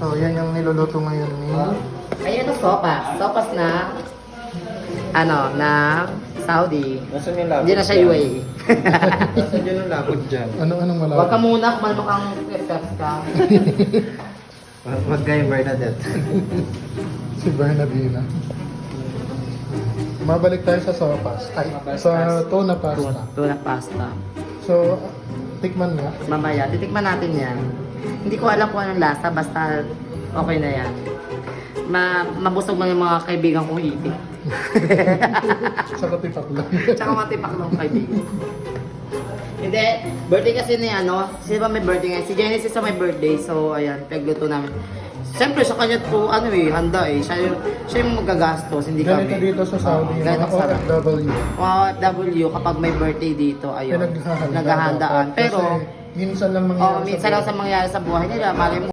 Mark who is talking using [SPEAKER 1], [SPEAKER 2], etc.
[SPEAKER 1] So, yan yung niluluto ngayon ni...
[SPEAKER 2] Ayan ito, sopas. Sopas na, na Saudi.
[SPEAKER 3] Nasaan yung labot?
[SPEAKER 2] Hindi na siya UAE.
[SPEAKER 3] Nasaan yun yung labot dyan?
[SPEAKER 1] Anong malaki?
[SPEAKER 2] Huwag ka muna, kumalma kang research ka.
[SPEAKER 3] Huwag kayong Bernadette.
[SPEAKER 1] Si Bernardina. Mabalik tayo sa sopas. Ay, sa tuna pasta.
[SPEAKER 2] Tuna pasta.
[SPEAKER 1] So, tikman mo.
[SPEAKER 2] Mamaya, titikman natin yan. Hindi ko alam kung anong lasa, basta okay na yan. Mabusog mo yung mga kaibigan kong itik.
[SPEAKER 1] Sa katipak lang.
[SPEAKER 2] Tsaka matipak ng kaibigan. Hindi, birthday kasi ni sino ba may birthday ngayon? Si Genesis sa may birthday, so ayan, pagluto namin. Siyempre sa kanya po, handa eh. Siya yung magagastos, hindi
[SPEAKER 1] Ganito
[SPEAKER 2] kami.
[SPEAKER 1] dito sa Saudi, yung
[SPEAKER 2] Ganito
[SPEAKER 1] mga
[SPEAKER 2] sarap.
[SPEAKER 1] OFW.
[SPEAKER 2] Mga OFW, kapag may birthday dito, ayun, naghahandaan. Pero,
[SPEAKER 1] Kasi minsan lang mangyayari
[SPEAKER 2] minsan lang sa mangyayari sa buhay nila, malay mo,